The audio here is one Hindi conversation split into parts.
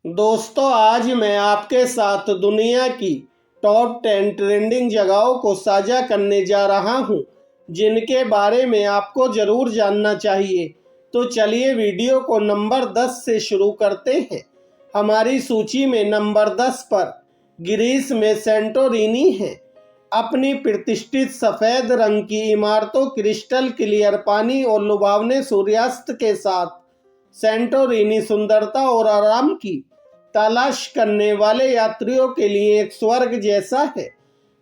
दोस्तों, आज मैं आपके साथ दुनिया की टॉप 10 ट्रेंडिंग जगहों को साझा करने जा रहा हूं, जिनके बारे में आपको ज़रूर जानना चाहिए। तो चलिए वीडियो को नंबर 10 से शुरू करते हैं। हमारी सूची में नंबर 10 पर ग्रीस में सेंटोरिनी है। अपनी प्रतिष्ठित सफ़ेद रंग की इमारतों, क्रिस्टल क्लियर पानी और लुभावने सूर्यास्त के साथ सेंटोरिनी सुंदरता और आराम की तलाश करने वाले यात्रियों के लिए एक स्वर्ग जैसा है।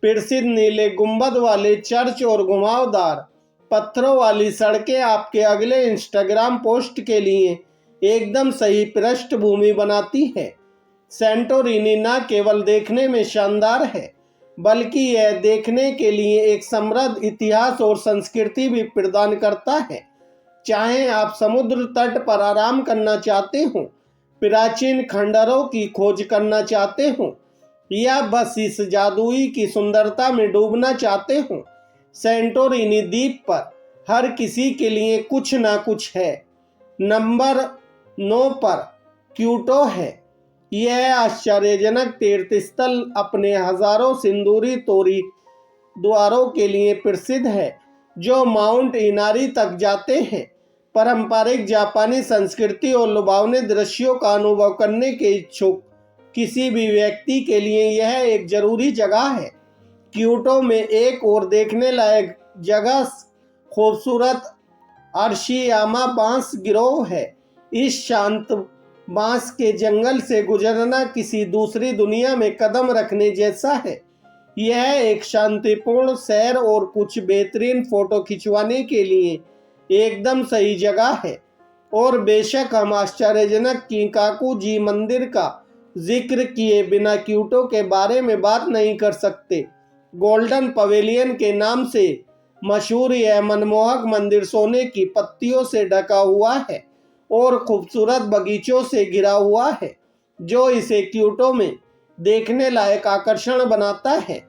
प्रसिद्ध नीले गुंबद वाले चर्च और घुमावदार पत्थरों वाली सड़कें आपके अगले इंस्टाग्राम पोस्ट के लिए एकदम सही पृष्ठभूमि बनाती है। सेंटोरिनी न केवल देखने में शानदार है, बल्कि यह देखने के लिए एक समृद्ध इतिहास और संस्कृति भी प्रदान करता है। चाहे आप समुद्र तट पर आराम करना चाहते हो, प्राचीन खंडरों की खोज करना चाहते हो, या बस इस जादुई की सुंदरता में डूबना चाहते हो, सेंटोरिनी द्वीप पर हर किसी के लिए कुछ ना कुछ है। नंबर 9 पर क्यूटो है। यह आश्चर्यजनक तीर्थस्थल अपने हजारों सिंदूरी तोरी द्वारों के लिए प्रसिद्ध है, जो माउंट इनारी तक जाते हैं। पारंपरिक जापानी संस्कृति और लुभावने दृश्यों का अनुभव करने के इच्छुक किसी भी व्यक्ति के लिए यह एक जरूरी जगह है। क्योटो में एक और देखने लायक जगह खूबसूरत अरशियामा बांस गिरोह है। इस शांत बांस के जंगल से गुजरना किसी दूसरी दुनिया में कदम रखने जैसा है। यह एक शांतिपूर्ण सैर और कुछ बेहतरीन फोटो खिंचवाने के लिए एकदम सही जगह है। और बेशक हम आश्चर्यजनक किकाकू जी मंदिर का जिक्र किए बिना क्योटो के बारे में बात नहीं कर सकते। गोल्डन पवेलियन के नाम से मशहूर यह मनमोहक मंदिर सोने की पत्तियों से ढका हुआ है और खूबसूरत बगीचों से घिरा हुआ है, जो इसे क्योटो में देखने लायक आकर्षण बनाता है।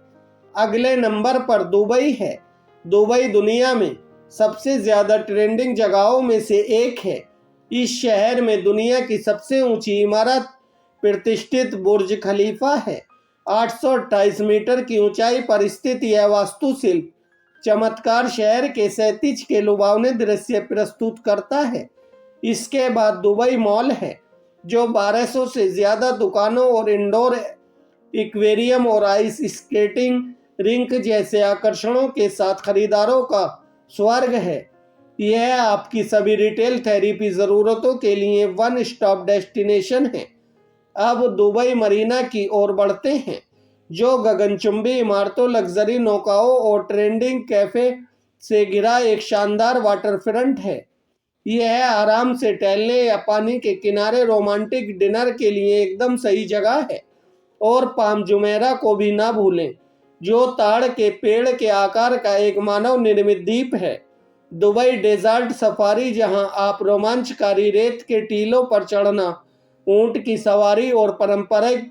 अगले नंबर पर दुबई है। दुबई दुनिया में सबसे ज्यादा ट्रेंडिंग जगहों में से एक है। इस शहर में दुनिया की सबसे ऊंची इमारत प्रतिष्ठित बुर्ज खलीफा है। 828 मीटर की ऊंचाई पर स्थित यह वास्तुशिल्प चमत्कार शहर के क्षैतिज के लुभावने दृश्य प्रस्तुत करता है। इसके बाद दुबई मॉल है, जो 1200 से ज्यादा दुकानों और इंडोर एक्वेरियम और आइस स्केटिंग रिंक जैसे आकर्षणों के साथ खरीदारों का स्वर्ग है। यह आपकी सभी रिटेल थेरेपी ज़रूरतों के लिए वन स्टॉप डेस्टिनेशन है। अब दुबई मरीना की ओर बढ़ते हैं, जो गगनचुंबी इमारतों, लग्जरी नौकाओं और ट्रेंडिंग कैफे से घिरा एक शानदार वाटरफ्रंट है। यह आराम से टहलने या पानी के किनारे रोमांटिक डिनर के लिए एकदम सही जगह है। और पाम जुमेरा को भी ना भूलें, जो ताड़ के पेड़ के आकार का एक मानव निर्मित द्वीप है। दुबई डेजर्ट सफारी, जहां आप रोमांचकारी रेत के टीलों पर चढ़ना, ऊंट की सवारी और पारंपरिक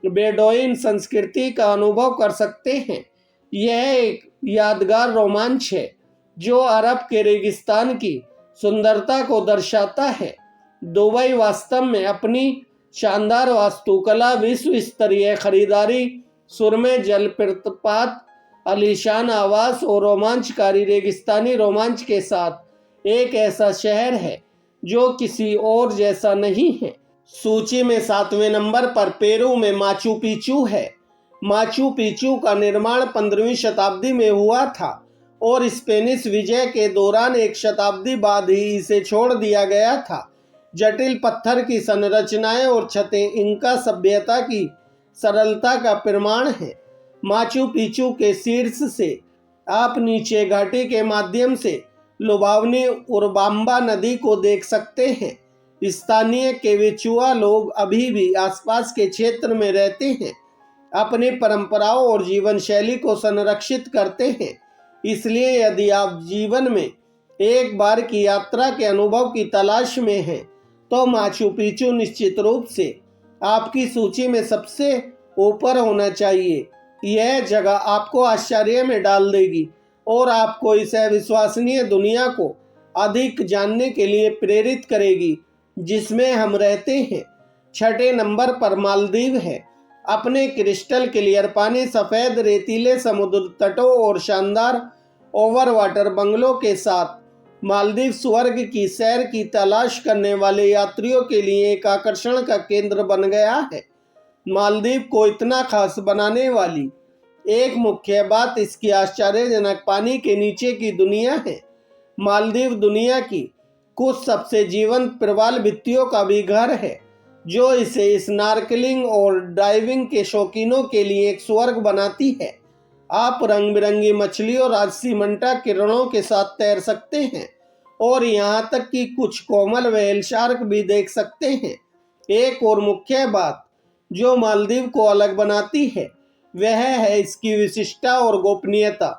बेडोइन संस्कृति का अनुभव कर सकते हैं। यह एक यादगार रोमांच है, जो अरब के रेगिस्तान की सुंदरता को दर्शाता है। दुबई वास्तव में अपनी शानदार वास्तुकला, विश्व स्तरीय खरीदारी, सुरम्य जलप्रपात, आलीशान आवास और रोमांचकारी रेगिस्तानी रोमांच के साथ एक ऐसा शहर है जो किसी और जैसा नहीं है। सूची में 7वें नंबर पर पेरू में माचू पिचू है। माचू पिचू का निर्माण 15वीं शताब्दी में हुआ था और स्पेनिश विजय के दौरान एक शताब्दी बाद ही इसे छोड़ दिया गया था। जटिल पत्थर की संरचनाएं और छतें इंका सभ्यता की सरलता का प्रमाण है। माचू पिचू के शीर्ष से आप नीचे घाटी के माध्यम से लुभावनी उरबाम्बा नदी को देख सकते हैं। स्थानीय केविचुआ लोग अभी भी आसपास के क्षेत्र में रहते हैं, अपनी परंपराओं और जीवन शैली को संरक्षित करते हैं। इसलिए यदि आप जीवन में एक बार की यात्रा के अनुभव की तलाश में हैं, तो माचू पिचू निश्चित रूप से आपकी सूची में सबसे ऊपर होना चाहिए। यह जगह आपको आश्चर्य में डाल देगी और आपको इस अविश्वसनीय दुनिया को अधिक जानने के लिए प्रेरित करेगी जिसमें हम रहते हैं। छठे नंबर पर मालदीव है। अपने क्रिस्टल क्लियर पानी, सफ़ेद रेतीले समुद्र तटों और शानदार ओवर वाटर बंगलों के साथ मालदीव स्वर्ग की सैर की तलाश करने वाले यात्रियों के लिए एक आकर्षण का केंद्र बन गया है। मालदीव को इतना खास बनाने वाली एक मुख्य बात इसकी आश्चर्यजनक पानी के नीचे की दुनिया है। मालदीव दुनिया की कुछ सबसे जीवंत प्रवाल भित्तियों का भी घर है, जो इसे स्नॉर्कलिंग और डाइविंग के शौकीनों के लिए एक स्वर्ग बनाती है। आप रंग बिरंगी मछलियों, राजसी मंटा किरणों के साथ तैर सकते हैं और यहाँ तक कि कुछ कोमल व्हेल शार्क भी देख सकते हैं। एक और मुख्य बात जो मालदीव को अलग बनाती है वह है इसकी विशिष्टता और गोपनीयता।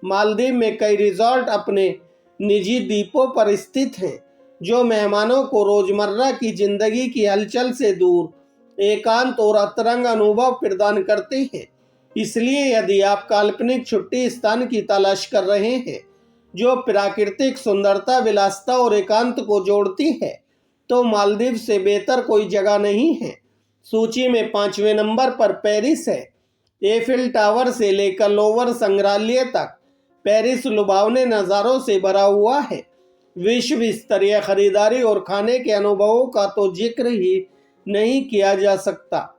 मालदीव में कई रिजॉर्ट अपने निजी द्वीपों पर स्थित हैं, जो मेहमानों को रोजमर्रा की जिंदगी की हलचल से दूर एकांत और अतरंग अनुभव प्रदान करते हैं। इसलिए यदि आप काल्पनिक छुट्टी स्थान की तलाश कर रहे हैं जो प्राकृतिक सुंदरता, विलासिता और एकांत को जोड़ती है, तो मालदीव से बेहतर कोई जगह नहीं है। सूची में 5वें नंबर पर पेरिस है। एफिल टावर से लेकर लोवर संग्रहालय तक पेरिस लुभावने नज़ारों से भरा हुआ है। विश्व स्तरीय खरीदारी और खाने के अनुभवों का तो जिक्र ही नहीं किया जा सकता।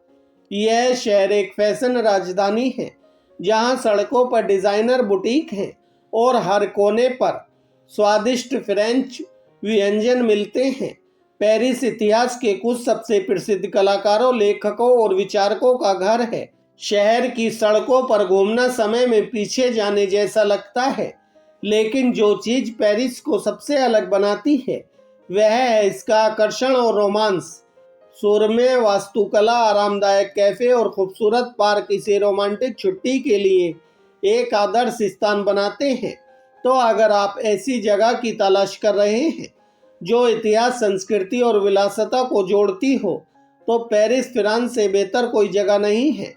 यह शहर एक फैशन राजधानी है, जहां सड़कों पर डिजाइनर बुटीक हैं और हर कोने पर स्वादिष्ट फ्रेंच व्यंजन मिलते हैं। पेरिस इतिहास के कुछ सबसे प्रसिद्ध कलाकारों, लेखकों और विचारकों का घर है। शहर की सड़कों पर घूमना समय में पीछे जाने जैसा लगता है, लेकिन जो चीज पेरिस को सबसे अलग बनाती है वह है इसका आकर्षण और रोमांस। सुरम्य वास्तुकला, आरामदायक कैफे और खूबसूरत पार्क इसे रोमांटिक छुट्टी के लिए एक आदर्श स्थान बनाते हैं। तो अगर आप ऐसी जगह की तलाश कर रहे हैं जो इतिहास, संस्कृति और विलासिता को जोड़ती हो, तो पेरिस फ्रांस से बेहतर कोई जगह नहीं है।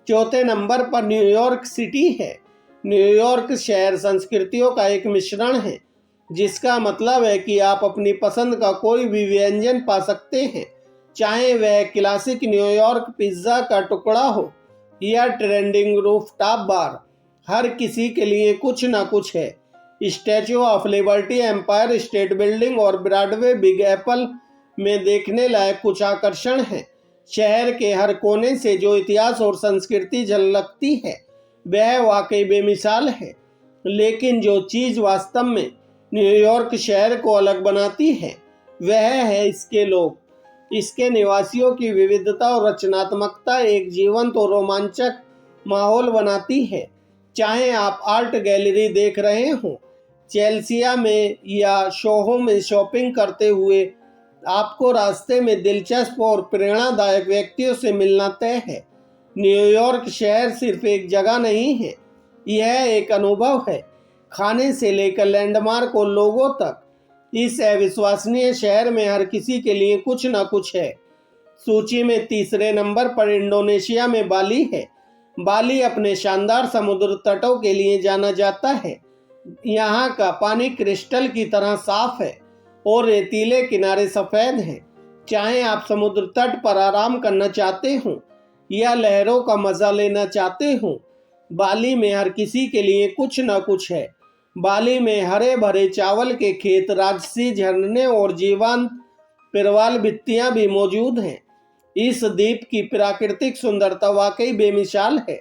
चौथे नंबर पर न्यूयॉर्क सिटी है। न्यूयॉर्क शहर संस्कृतियों का एक मिश्रण है, जिसका मतलब है कि आप अपनी पसंद का कोई भी व्यंजन पा सकते हैं, चाहे वह क्लासिक न्यूयॉर्क पिज्ज़ा का टुकड़ा हो या ट्रेंडिंग रूफटॉप बार। हर किसी के लिए कुछ ना कुछ है। Statue of Liberty, Empire State Building और ब्रॉडवे बिग एप्पल में देखने लायक कुछ आकर्षण है। शहर के हर कोने से जो इतिहास और संस्कृति झलकती है वह वाकई बेमिसाल है। लेकिन जो चीज़ वास्तव में न्यूयॉर्क शहर को अलग बनाती है वह है इसके लोग। इसके निवासियों की विविधता और रचनात्मकता एक जीवंत और रोमांचक माहौल बनाती है। चाहे आप आर्ट गैलरी देख रहे हों, चेल्सिया में या सोहो में शॉपिंग करते हुए, आपको रास्ते में दिलचस्प और प्रेरणादायक व्यक्तियों से मिलना तय है। न्यूयॉर्क शहर सिर्फ एक जगह नहीं है, यह एक अनुभव है। खाने से लेकर लैंडमार्क और लोगों तक, इस अविश्वसनीय शहर में हर किसी के लिए कुछ न कुछ है। सूची में तीसरे नंबर पर इंडोनेशिया में बाली है। बाली अपने शानदार समुद्र तटों के लिए जाना जाता है। यहाँ का पानी क्रिस्टल की तरह साफ है और रेतीले किनारे सफ़ेद हैं। चाहे आप समुद्र तट पर आराम करना चाहते हों या लहरों का मज़ा लेना चाहते हों, बाली में हर किसी के लिए कुछ न कुछ है। बाली में हरे भरे चावल के खेत, राजसी झरने और जीवंत प्रवाल भित्तियां भी मौजूद हैं। इस द्वीप की प्राकृतिक सुंदरता वाकई बेमिसाल है।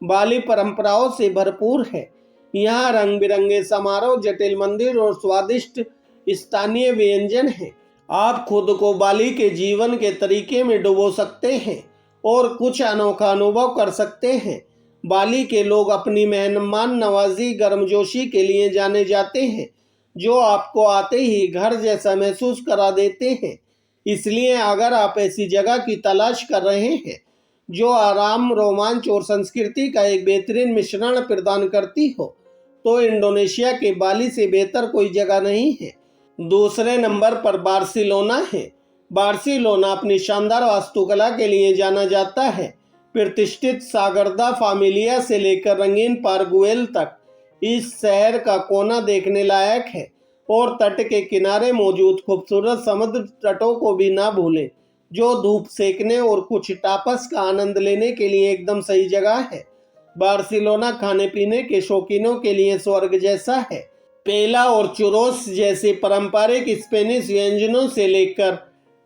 बाली परंपराओं से भरपूर है। यहाँ रंग बिरंगे समारोह, जटिल मंदिर और स्वादिष्ट स्थानीय व्यंजन हैं। आप खुद को बाली के जीवन के तरीके में डुबो सकते हैं और कुछ अनोखा अनुभव कर सकते हैं। बाली के लोग अपनी मेहमान नवाजी, गर्मजोशी के लिए जाने जाते हैं, जो आपको आते ही घर जैसा महसूस करा देते हैं। इसलिए अगर आप ऐसी जगह की तलाश कर रहे हैं जो आराम, रोमांच और संस्कृति का एक बेहतरीन मिश्रण प्रदान करती हो, तो इंडोनेशिया के बाली से बेहतर कोई जगह नहीं है। दूसरे नंबर पर बार्सिलोना है। बार्सिलोना अपनी शानदार वास्तुकला के लिए जाना जाता है। प्रतिष्ठित सागरदा फामिलिया से लेकर रंगीन पारगुएल तक इस शहर का कोना देखने लायक है और तट के किनारे मौजूद खूबसूरत समुद्र तटों को भी ना भूलें, जो धूप सेकने और कुछ टापस का आनंद लेने के लिए एकदम सही जगह है। बार्सिलोना खाने पीने के शौकीनों के लिए स्वर्ग जैसा है। पेला और चुरोस जैसे पारंपरिक स्पेनिश व्यंजनों से लेकर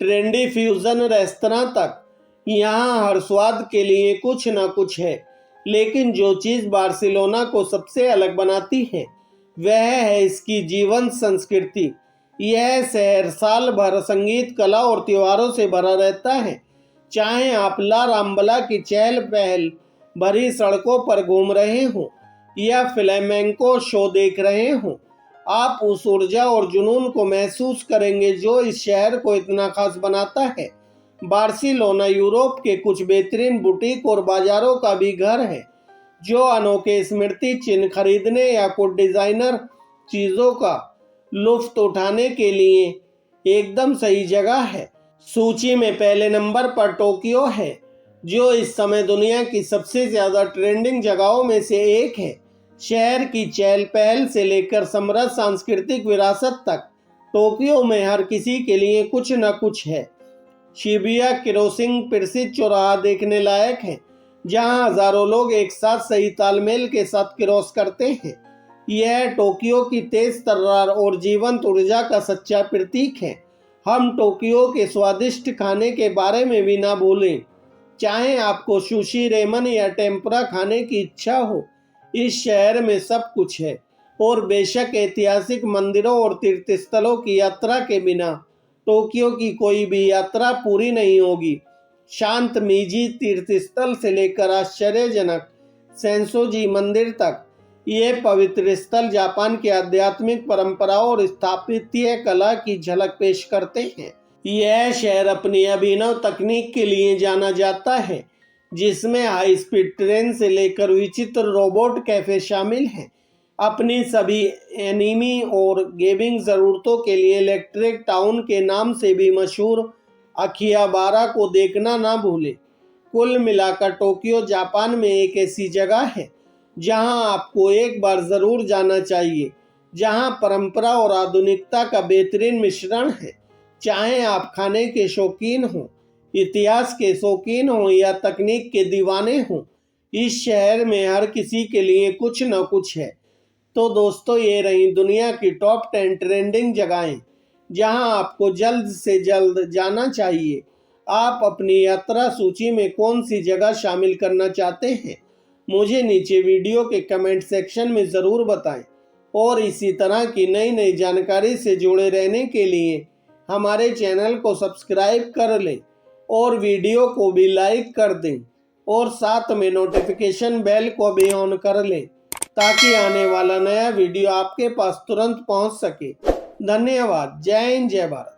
ट्रेंडी फ्यूजन रेस्तरां तक, यहाँ हर स्वाद के लिए कुछ न कुछ है। लेकिन जो चीज़ बार्सिलोना को सबसे अलग बनाती है वह है इसकी जीवंत संस्कृति। यह शहर साल भर संगीत, कला और त्योहारों से भरा रहता है। चाहे आप ला राम्बला की चहल पहल भरी सड़कों पर घूम रहे हों या फ्लेमेंको शो देख रहे हों, आप उस ऊर्जा और जुनून को महसूस करेंगे जो इस शहर को इतना खास बनाता है। बार्सिलोना यूरोप के कुछ बेहतरीन बुटीक और बाजारों का भी घर है, जो अनोखे स्मृति चिन्ह खरीदने या कुछ डिजाइनर चीज़ों का लुफ्त उठाने के लिए एकदम सही जगह है। सूची में पहले नंबर पर टोक्यो है, जो इस समय दुनिया की सबसे ज़्यादा ट्रेंडिंग जगहों में से एक है। शहर की चहल पहल से लेकर समृद्ध सांस्कृतिक विरासत तक, टोक्यो में हर किसी के लिए कुछ न कुछ है। शिबुया क्रोसिंग प्रसिद्ध चौराहा देखने लायक है, जहां हजारों लोग एक साथ सही तालमेल के साथ क्रॉस करते हैं। यह टोक्यो की तेज तर्रार और जीवंत ऊर्जा का सच्चा प्रतीक है। हम टोक्यो के स्वादिष्ट खाने के बारे में भी ना भूलें। चाहे आपको सुशी, रेमन या टेम्पुरा खाने की इच्छा हो, इस शहर में सब कुछ है। और बेशक ऐतिहासिक मंदिरों और तीर्थस्थलों की यात्रा के बिना टोक्यो की कोई भी यात्रा पूरी नहीं होगी। शांत मीजी तीर्थस्थल से लेकर आश्चर्यजनक सेंसोजी मंदिर तक, ये पवित्र स्थल जापान की आध्यात्मिक परंपराओं और स्थापत्य कला की झलक पेश करते हैं। यह शहर अपनी अभिनव तकनीक के लिए जाना जाता है, जिसमें हाई स्पीड ट्रेन से लेकर विचित्र रोबोट कैफे शामिल हैं। अपनी सभी एनिमी और गेमिंग ज़रूरतों के लिए इलेक्ट्रिक टाउन के नाम से भी मशहूर अखियाबारा को देखना ना भूलें। कुल मिलाकर टोक्यो जापान में एक ऐसी जगह है जहां आपको एक बार ज़रूर जाना चाहिए, जहां परंपरा और आधुनिकता का बेहतरीन मिश्रण है। चाहे आप खाने के शौकीन हों, इतिहास के शौकीन हों या तकनीक के दीवाने हों, इस शहर में हर किसी के लिए कुछ न कुछ है। तो दोस्तों, ये रही दुनिया की टॉप 10 ट्रेंडिंग जगहें जहां आपको जल्द से जल्द जाना चाहिए। आप अपनी यात्रा सूची में कौन सी जगह शामिल करना चाहते हैं, मुझे नीचे वीडियो के कमेंट सेक्शन में ज़रूर बताएं। और इसी तरह की नई नई जानकारी से जुड़े रहने के लिए हमारे चैनल को सब्सक्राइब कर लें और वीडियो को भी लाइक कर दें और साथ में नोटिफिकेशन बेल को भी ऑन कर लें, ताकि आने वाला नया वीडियो आपके पास तुरंत पहुंच सके। धन्यवाद। जय हिंद, जय भारत।